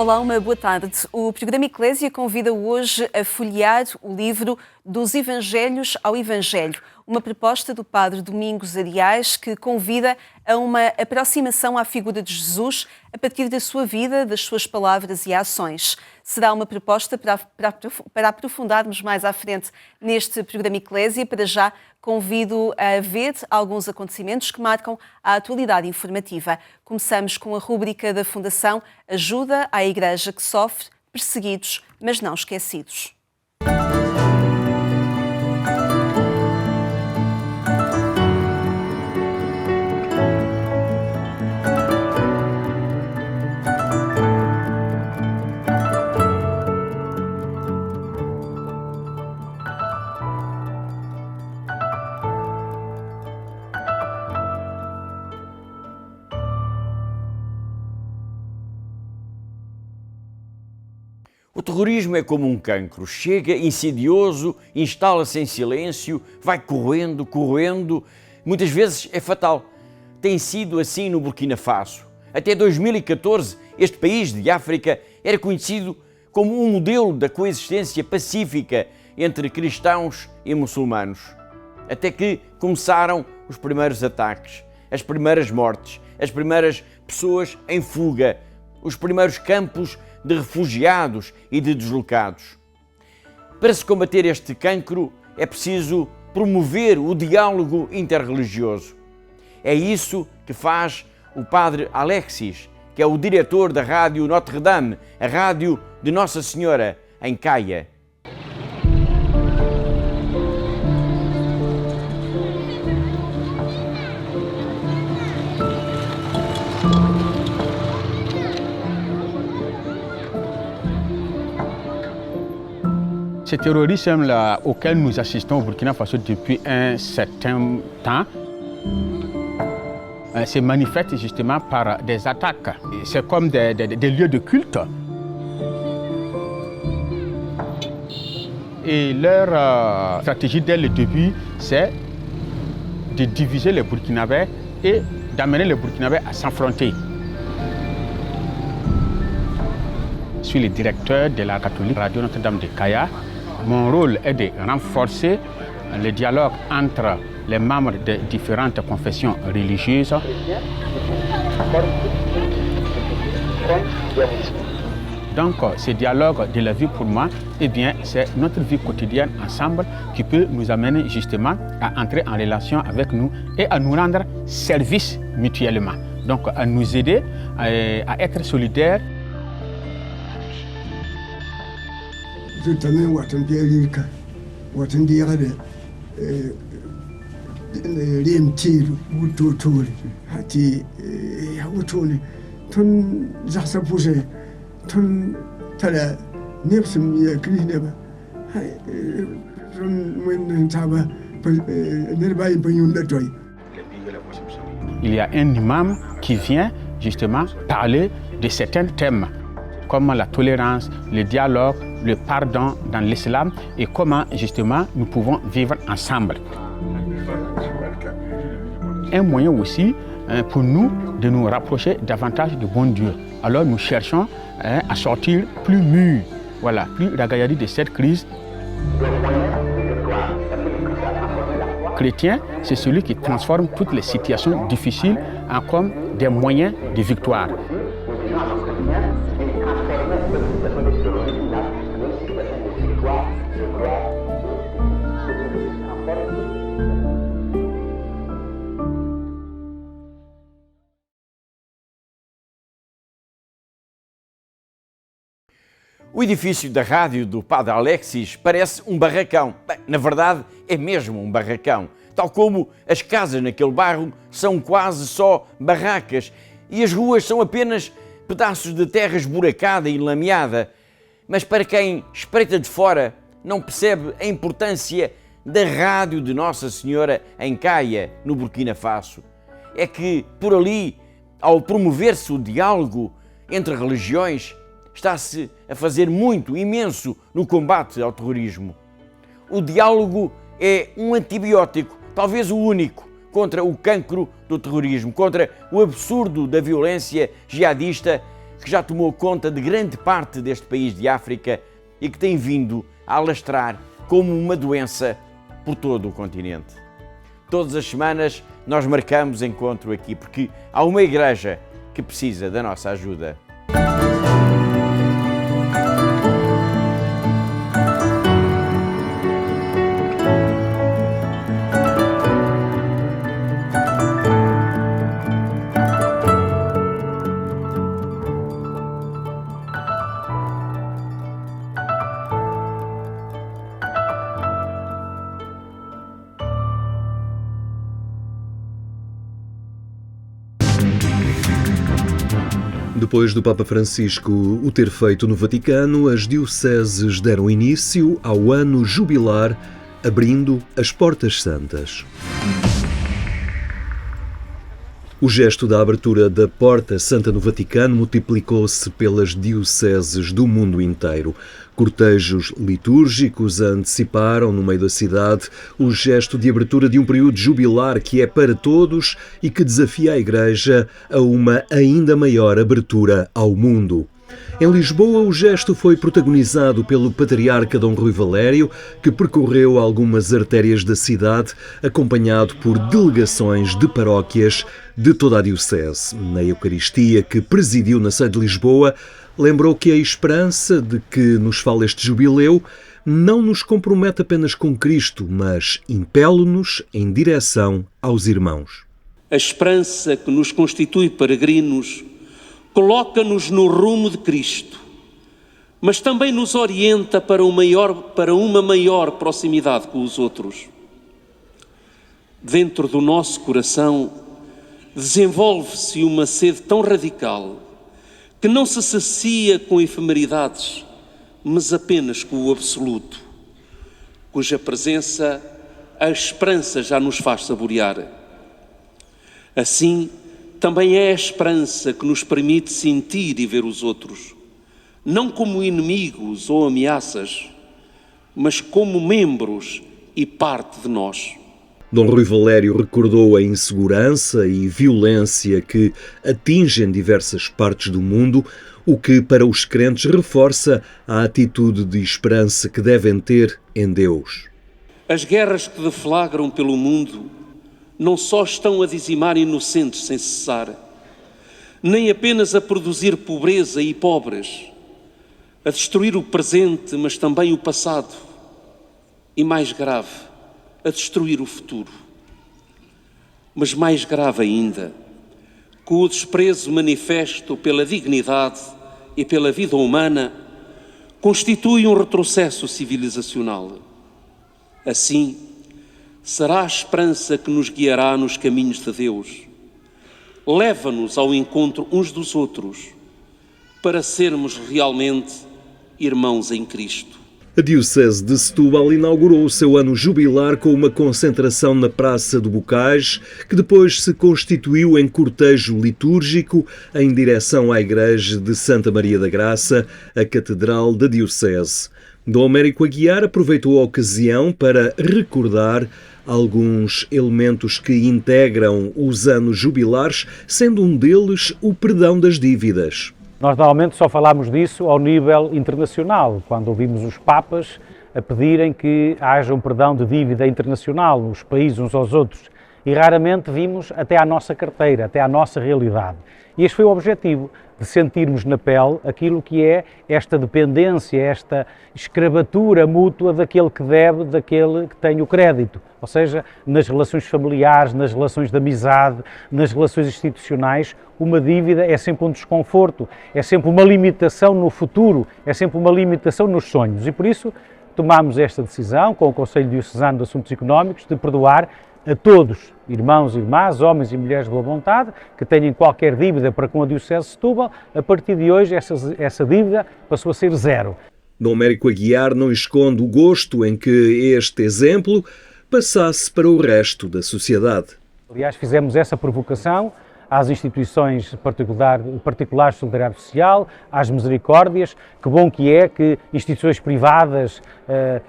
Olá, uma boa tarde. O programa Eclésia convida hoje a folhear o livro Dos Evangelhos ao Evangelho, uma proposta do Padre Domingos Arias que convida a uma aproximação à figura de Jesus a partir da sua vida, das suas palavras e ações. Será uma proposta para aprofundarmos mais à frente neste programa Eclésia. Para já, convido a ver alguns acontecimentos que marcam a atualidade informativa. Começamos com a rúbrica da Fundação Ajuda à Igreja que Sofre, Perseguidos, mas não esquecidos. O terrorismo é como um cancro, chega insidioso, instala-se em silêncio, vai corroendo, muitas vezes é fatal. Tem sido assim no Burkina Faso. Até 2014, este país de África era conhecido como um modelo da coexistência pacífica entre cristãos e muçulmanos. Até que começaram os primeiros ataques, as primeiras mortes, as primeiras pessoas em fuga, os primeiros campos de refugiados e de deslocados. Para se combater este cancro é preciso promover o diálogo interreligioso. É isso que faz o Padre Alexis, que é o diretor da Rádio Notre-Dame, a rádio de Nossa Senhora, em Caia. Ce terrorisme-là auquel nous assistons au Burkina Faso depuis un certain temps se manifeste justement par des attaques. C'est comme des lieux de culte. Et leur stratégie dès le début, c'est de diviser les Burkinabés et d'amener les Burkinabés à s'affronter. Je suis le directeur de la catholique Radio Notre-Dame de Caia. Mon rôle est de renforcer le dialogue entre les membres de différentes confessions religieuses. Donc, ce dialogue de la vie pour moi, eh bien, c'est notre vie quotidienne ensemble qui peut nous amener justement à entrer en relation avec nous et à nous rendre service mutuellement. Donc, à nous aider à être solidaires. Je também watan biarika watan diare rimtiru wututuri hati wutuni tun zahsa puse tun tala nepsum ya krisneba tun when taba nerbai banyunda toy. Il y a un imam qui vient justement parler de certains thèmes comme la tolérance, le dialogue, le pardon dans l'islam et comment justement nous pouvons vivre ensemble. Un moyen aussi pour nous de nous rapprocher davantage du bon Dieu. Alors nous cherchons à sortir plus mûrs, voilà, plus ragaillardis de cette crise. Chrétien, c'est celui qui transforme toutes les situations difficiles en comme des moyens de victoire. O edifício da rádio do Padre Alexis parece um barracão. Bem, na verdade, é mesmo um barracão. Tal como as casas naquele bairro são quase só barracas e as ruas são apenas pedaços de terra esburacada e lameada. Mas para quem espreita de fora, não percebe a importância da rádio de Nossa Senhora em Caia, no Burkina Faso. É que, por ali, ao promover-se o diálogo entre religiões, está-se a fazer muito, imenso, no combate ao terrorismo. O diálogo é um antibiótico, talvez o único, contra o cancro do terrorismo, contra o absurdo da violência jihadista que já tomou conta de grande parte deste país de África e que tem vindo a alastrar como uma doença por todo o continente. Todas as semanas nós marcamos encontro aqui porque há uma igreja que precisa da nossa ajuda. Depois do Papa Francisco o ter feito no Vaticano, as dioceses deram início ao ano jubilar, abrindo as Portas Santas. O gesto da abertura da Porta Santa no Vaticano multiplicou-se pelas dioceses do mundo inteiro. Cortejos litúrgicos anteciparam, no meio da cidade, o gesto de abertura de um período jubilar que é para todos e que desafia a Igreja a uma ainda maior abertura ao mundo. Em Lisboa, o gesto foi protagonizado pelo patriarca Dom Rui Valério, que percorreu algumas artérias da cidade, acompanhado por delegações de paróquias de toda a diocese. Na Eucaristia que presidiu na sede de Lisboa, lembrou que a esperança de que nos fala este jubileu não nos compromete apenas com Cristo, mas impele-nos em direção aos irmãos. A esperança que nos constitui peregrinos coloca-nos no rumo de Cristo, mas também nos orienta para uma maior proximidade com os outros. Dentro do nosso coração desenvolve-se uma sede tão radical que não se sacia com efemeridades, mas apenas com o absoluto, cuja presença a esperança já nos faz saborear. Assim, também é a esperança que nos permite sentir e ver os outros, não como inimigos ou ameaças, mas como membros e parte de nós. Dom Rui Valério recordou a insegurança e violência que atingem diversas partes do mundo, o que para os crentes reforça a atitude de esperança que devem ter em Deus. As guerras que deflagram pelo mundo não só estão a dizimar inocentes sem cessar, nem apenas a produzir pobreza e pobres, a destruir o presente, mas também o passado, e mais grave, a destruir o futuro. Mas mais grave ainda, com o desprezo manifesto pela dignidade e pela vida humana, constitui um retrocesso civilizacional. Assim, será a esperança que nos guiará nos caminhos de Deus. Leva-nos ao encontro uns dos outros, para sermos realmente irmãos em Cristo. A Diocese de Setúbal inaugurou o seu ano jubilar com uma concentração na Praça do Bocage, que depois se constituiu em cortejo litúrgico em direção à Igreja de Santa Maria da Graça, a Catedral da Diocese. Dom Américo Aguiar aproveitou a ocasião para recordar alguns elementos que integram os anos jubilares, sendo um deles o perdão das dívidas. Nós normalmente só falamos disso ao nível internacional, quando ouvimos os Papas a pedirem que haja um perdão de dívida internacional, os países uns aos outros, e raramente vimos até à nossa carteira, até à nossa realidade. E este foi o objetivo, de sentirmos na pele aquilo que é esta dependência, esta escravatura mútua daquele que deve, daquele que tem o crédito. Ou seja, nas relações familiares, nas relações de amizade, nas relações institucionais, uma dívida é sempre um desconforto, é sempre uma limitação no futuro, é sempre uma limitação nos sonhos. E por isso tomámos esta decisão, com o Conselho Diocesano de Assuntos Económicos, de perdoar a todos, irmãos e irmãs, homens e mulheres de boa vontade, que tenham qualquer dívida para com a Diocese de Setúbal. A partir de hoje, essa dívida passou a ser zero. Dom Américo Aguiar não esconde o gosto em que este exemplo passasse para o resto da sociedade. Aliás, fizemos essa provocação às instituições particulares de solidariedade social, às misericórdias. Que bom que é que instituições privadas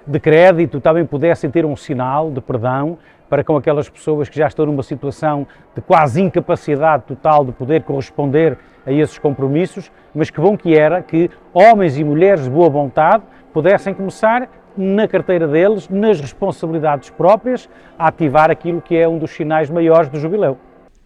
de crédito também pudessem ter um sinal de perdão para com aquelas pessoas que já estão numa situação de quase incapacidade total de poder corresponder a esses compromissos, mas que bom que era que homens e mulheres de boa vontade pudessem começar, na carteira deles, nas responsabilidades próprias, a ativar aquilo que é um dos sinais maiores do jubileu.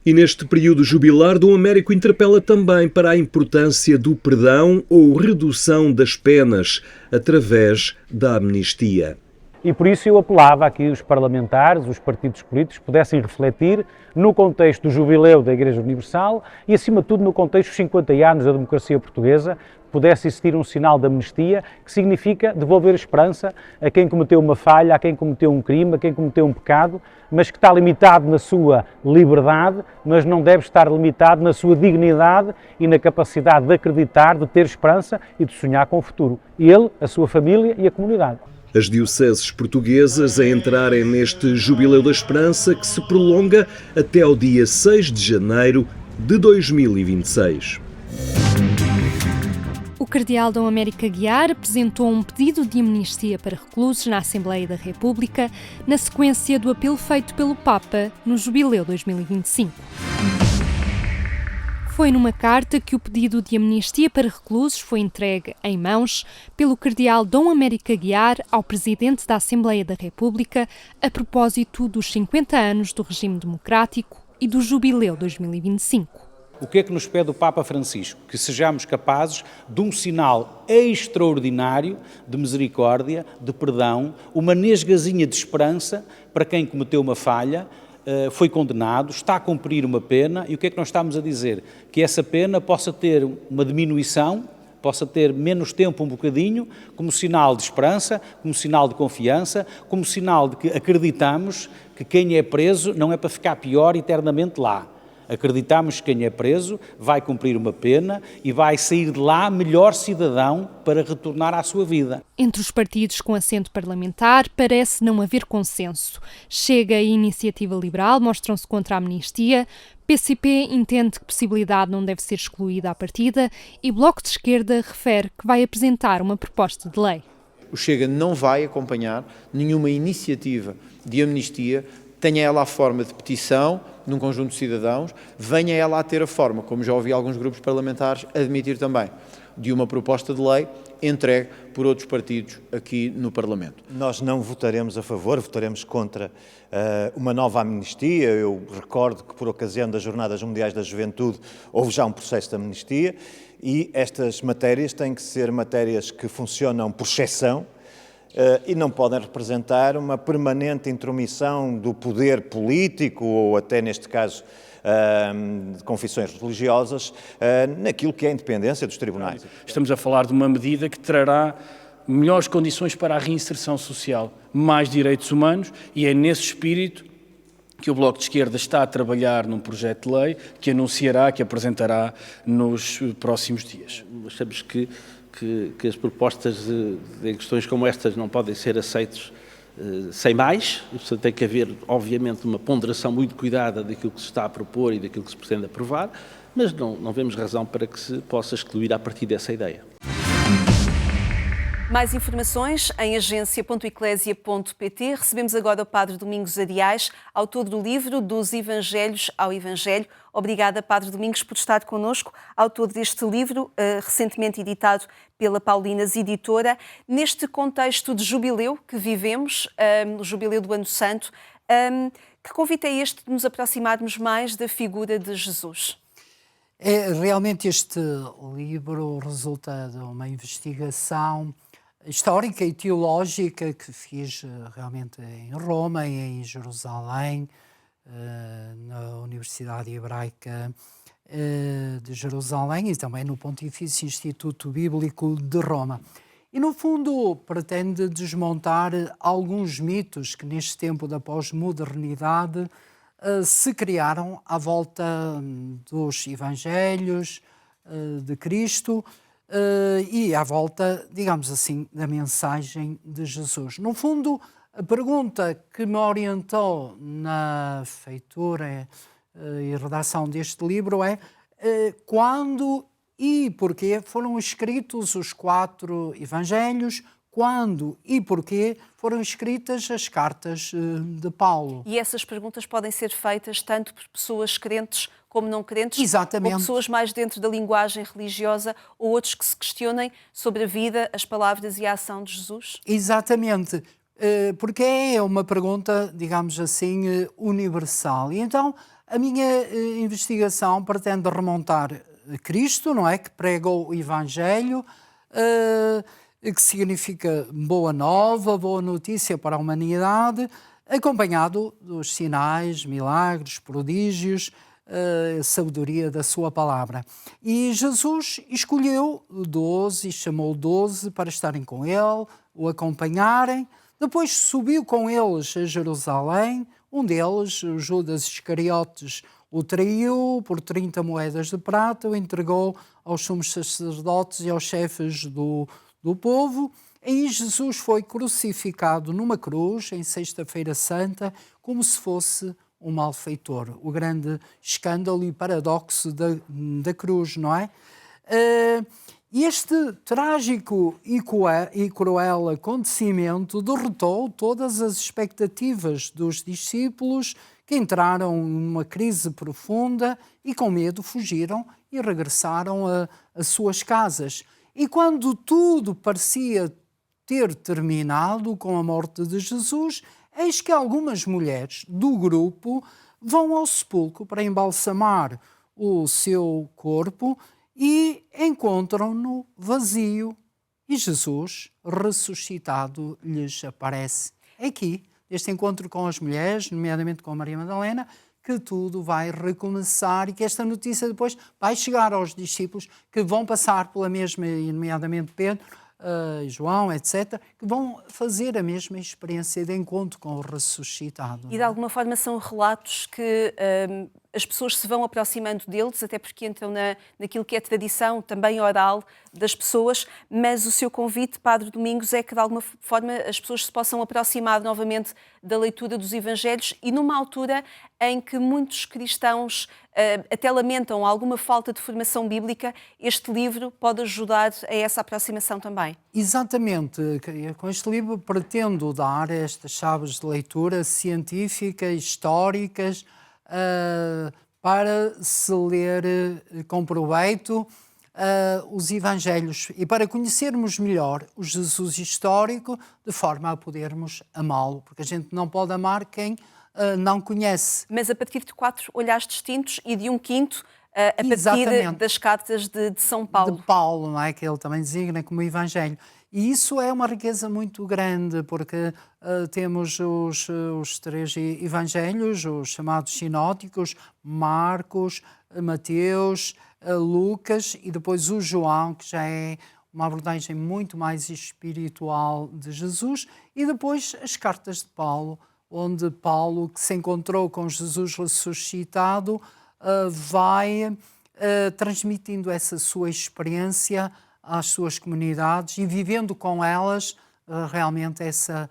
E neste período jubilar, Dom Américo interpela também para a importância do perdão ou redução das penas através da amnistia. E por isso eu apelava a que os parlamentares, os partidos políticos, pudessem refletir no contexto do jubileu da Igreja Universal e, acima de tudo, no contexto dos 50 anos da democracia portuguesa, pudesse existir um sinal de amnistia que significa devolver esperança a quem cometeu uma falha, a quem cometeu um crime, a quem cometeu um pecado, mas que está limitado na sua liberdade, mas não deve estar limitado na sua dignidade e na capacidade de acreditar, de ter esperança e de sonhar com o futuro. Ele, a sua família e a comunidade. As dioceses portuguesas a entrarem neste Jubileu da Esperança que se prolonga até ao dia 6 de janeiro de 2026. O cardeal Dom Américo Aguiar apresentou um pedido de amnistia para reclusos na Assembleia da República, na sequência do apelo feito pelo Papa no Jubileu 2025. Foi numa carta que o pedido de amnistia para reclusos foi entregue em mãos pelo cardeal Dom Américo Aguiar ao Presidente da Assembleia da República a propósito dos 50 anos do regime democrático e do Jubileu 2025. O que é que nos pede o Papa Francisco? Que sejamos capazes de um sinal extraordinário de misericórdia, de perdão, uma nesgazinha de esperança para quem cometeu uma falha, foi condenado, está a cumprir uma pena, e o que é que nós estamos a dizer? Que essa pena possa ter uma diminuição, possa ter menos tempo um bocadinho, como sinal de esperança, como sinal de confiança, como sinal de que acreditamos que quem é preso não é para ficar pior eternamente lá. Acreditamos que quem é preso vai cumprir uma pena e vai sair de lá melhor cidadão para retornar à sua vida. Entre os partidos com assento parlamentar parece não haver consenso. Chega e Iniciativa Liberal mostram-se contra a amnistia, PCP entende que possibilidade não deve ser excluída à partida e Bloco de Esquerda refere que vai apresentar uma proposta de lei. O Chega não vai acompanhar nenhuma iniciativa de amnistia, tenha ela a forma de petição num conjunto de cidadãos, venha ela a ter a forma, como já ouvi alguns grupos parlamentares admitir também, de uma proposta de lei entregue por outros partidos aqui no Parlamento. Nós não votaremos a favor, votaremos contra uma nova amnistia. Eu recordo que, por ocasião das Jornadas Mundiais da Juventude, houve já um processo de amnistia e estas matérias têm que ser matérias que funcionam por exceção, e não podem representar uma permanente intromissão do poder político ou até, neste caso, de confissões religiosas, naquilo que é a independência dos tribunais. Estamos a falar de uma medida que trará melhores condições para a reinserção social, mais direitos humanos, e é nesse espírito que o Bloco de Esquerda está a trabalhar num projeto de lei que anunciará, que apresentará nos próximos dias. Achamos que as propostas em questões como estas não podem ser aceitas sem mais, e, portanto, tem que haver, obviamente, uma ponderação muito cuidada daquilo que se está a propor e daquilo que se pretende aprovar, mas não vemos razão para que se possa excluir a partir dessa ideia. Mais informações em agência.eclésia.pt. Recebemos agora o Padre Domingos Arias, autor do livro Dos Evangelhos ao Evangelho. Obrigada, Padre Domingos, por estar connosco, autor deste livro, recentemente editado pela Paulinas Editora. Neste contexto de jubileu que vivemos, o jubileu do Ano Santo, que convite é este de nos aproximarmos mais da figura de Jesus? Realmente este livro resulta de uma investigação histórica e teológica que fiz realmente em Roma e em Jerusalém, na Universidade Hebraica de Jerusalém e também no Pontifício Instituto Bíblico de Roma. E, no fundo, pretende desmontar alguns mitos que, neste tempo da pós-modernidade, se criaram à volta dos Evangelhos de Cristo e à volta, digamos assim, da mensagem de Jesus. No fundo, a pergunta que me orientou na feitura e redação deste livro é quando e porquê foram escritos os 4 Evangelhos, quando e porquê foram escritas as cartas de Paulo. E essas perguntas podem ser feitas tanto por pessoas crentes como não crentes, Exatamente. ou pessoas mais dentro da linguagem religiosa, ou outros que se questionem sobre a vida, as palavras e a ação de Jesus? Exatamente, porque é uma pergunta, digamos assim, universal. E então a minha investigação pretende remontar a Cristo, não é? Que pregou o Evangelho, que significa boa nova, boa notícia para a humanidade, acompanhado dos sinais, milagres, prodígios, sabedoria da sua palavra. E Jesus escolheu 12 e chamou 12 para estarem com ele, o acompanharem. Depois subiu com eles a Jerusalém. Um deles, o Judas Iscariotes, o traiu por 30 moedas de prata, o entregou aos sumos sacerdotes e aos chefes do povo. Aí Jesus foi crucificado numa cruz, em Sexta-feira Santa, como se fosse um malfeitor. O grande escândalo e paradoxo da cruz, não é? Este trágico e cruel acontecimento derrotou todas as expectativas dos discípulos, que entraram numa crise profunda e com medo fugiram e regressaram às suas casas. E quando tudo parecia ter terminado com a morte de Jesus, eis que algumas mulheres do grupo vão ao sepulcro para embalsamar o seu corpo e encontram-no vazio. E Jesus, ressuscitado, lhes aparece. É aqui, este encontro com as mulheres, nomeadamente com Maria Madalena, que tudo vai recomeçar e que esta notícia depois vai chegar aos discípulos que vão passar pela mesma, nomeadamente Pedro, João, etc., que vão fazer a mesma experiência de encontro com o ressuscitado. E de alguma forma são relatos que as pessoas se vão aproximando deles, até porque entram naquilo que é tradição também oral das pessoas, mas o seu convite, Padre Domingos, é que de alguma forma as pessoas se possam aproximar novamente da leitura dos Evangelhos e numa altura em que muitos cristãos até lamentam alguma falta de formação bíblica, este livro pode ajudar a essa aproximação também. Exatamente. Com este livro pretendo dar estas chaves de leitura científicas, históricas, para se ler com proveito os Evangelhos e para conhecermos melhor o Jesus histórico, de forma a podermos amá-lo, porque a gente não pode amar quem não conhece. Mas a partir de 4 olhares distintos e de um quinto a partir das cartas de São Paulo. De Paulo, não é? Que ele também designa como Evangelho. E isso é uma riqueza muito grande, porque temos os 3 evangelhos, os chamados sinóticos, Marcos, Mateus, Lucas e depois o João, que já é uma abordagem muito mais espiritual de Jesus, e depois as cartas de Paulo, onde Paulo, que se encontrou com Jesus ressuscitado, vai transmitindo essa sua experiência às suas comunidades e vivendo com elas realmente essa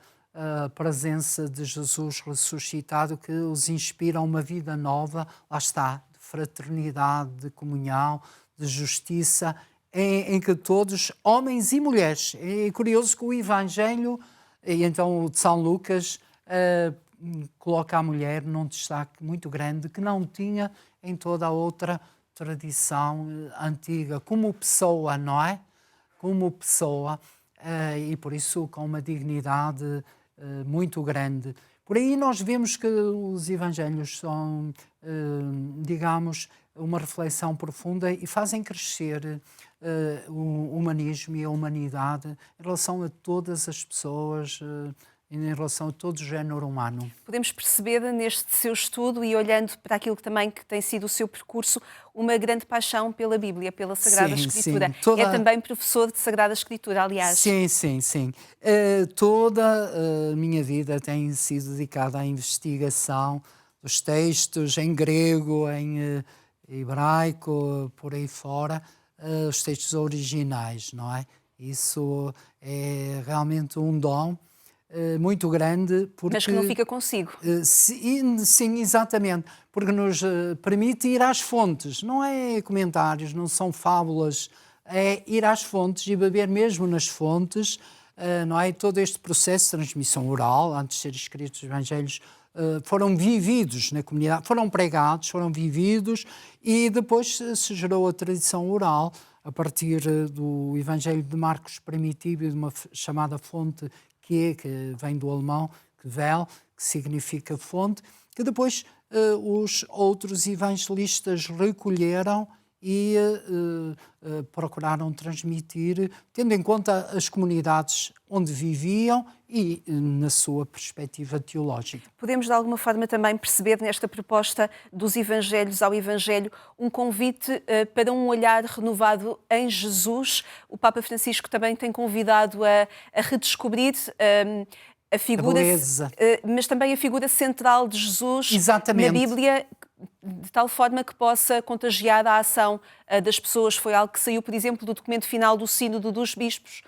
presença de Jesus ressuscitado, que os inspira a uma vida nova, lá está, de fraternidade, de comunhão, de justiça, em que todos, homens e mulheres. É curioso que o Evangelho, e então o de São Lucas, coloca a mulher num destaque muito grande que não tinha em toda a outra tradição antiga, como pessoa, não é? Como pessoa, e por isso com uma dignidade muito grande. Por aí nós vemos que os Evangelhos são, digamos, uma reflexão profunda e fazem crescer o humanismo e a humanidade em relação a todas as pessoas, em relação a todo o género humano. Podemos perceber neste seu estudo e olhando para aquilo que também que tem sido o seu percurso, uma grande paixão pela Bíblia, pela Sagrada Escritura. Sim. É também professor de Sagrada Escritura, aliás. Sim. Toda a minha vida tem sido dedicada à investigação dos textos em grego, em hebraico, por aí fora, os textos originais, não é? Isso é realmente um dom muito grande. Porque, mas que não fica consigo. Sim, exatamente, porque nos permite ir às fontes, não é comentários, não são fábulas, é ir às fontes e beber mesmo nas fontes não é? Todo este processo de transmissão oral, antes de ser escritos os Evangelhos, foram vividos na comunidade, foram pregados, foram vividos e depois se gerou a tradição oral a partir do Evangelho de Marcos primitivo e de uma chamada fonte que vem do alemão, Quell, que significa fonte, que depois os outros evangelistas recolheram e procuraram transmitir, tendo em conta as comunidades onde viviam e na sua perspectiva teológica. Podemos, de alguma forma, também perceber nesta proposta dos Evangelhos ao Evangelho um convite para um olhar renovado em Jesus. O Papa Francisco também tem convidado a redescobrir a figura, mas também a figura central de Jesus na Bíblia, de tal forma que possa contagiar a ação das pessoas. Foi algo que saiu, por exemplo, do documento final do Sínodo dos Bispos,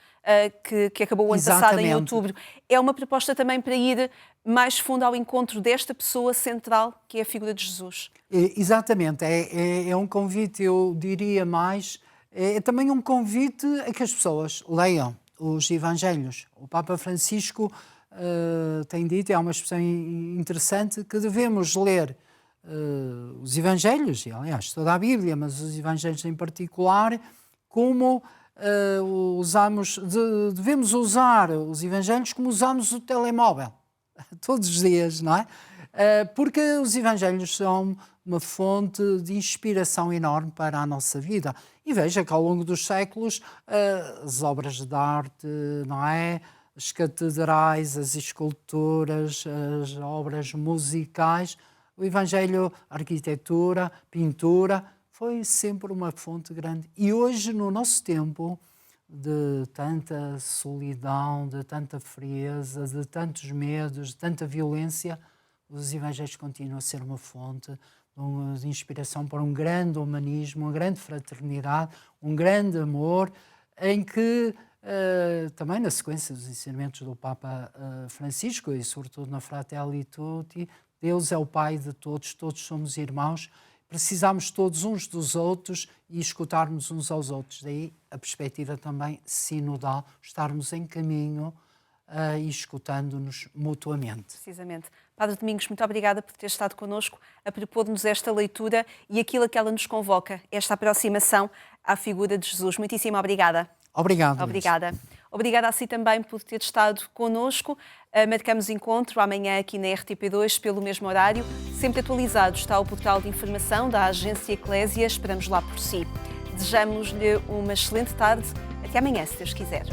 que acabou o ano passado, em outubro. É uma proposta também para ir mais fundo ao encontro desta pessoa central, que é a figura de Jesus. Exatamente. É um convite, eu diria mais, é também um convite a que as pessoas leiam os Evangelhos. O Papa Francisco tem dito, é uma expressão interessante, que devemos ler os Evangelhos, e aliás toda a Bíblia, mas os Evangelhos em particular, como devemos usar os Evangelhos como usamos o telemóvel, todos os dias, não é? Porque os Evangelhos são uma fonte de inspiração enorme para a nossa vida. E veja que ao longo dos séculos as obras de arte, não é? As catedrais, as esculturas, as obras musicais, o Evangelho, a arquitetura, pintura, foi sempre uma fonte grande. E hoje, no nosso tempo de tanta solidão, de tanta frieza, de tantos medos, de tanta violência, os Evangelhos continuam a ser uma fonte de inspiração para um grande humanismo, uma grande fraternidade, um grande amor, em que também na sequência dos ensinamentos do Papa Francisco e sobretudo na Fratelli Tutti, Deus é o Pai de todos, todos somos irmãos, precisamos todos uns dos outros e escutarmos uns aos outros. Daí a perspectiva também sinodal, estarmos em caminho e escutando-nos mutuamente. Precisamente. Padre Domingos, muito obrigada por ter estado connosco a propor-nos esta leitura e aquilo a que ela nos convoca, esta aproximação à figura de Jesus. Muitíssimo obrigada. Obrigado. Obrigada. Obrigada a si também por ter estado connosco. Marcamos encontro amanhã aqui na RTP2 pelo mesmo horário. Sempre atualizado está o portal de informação da Agência Eclésia. Esperamos lá por si. Desejamos-lhe uma excelente tarde. Até amanhã, se Deus quiser.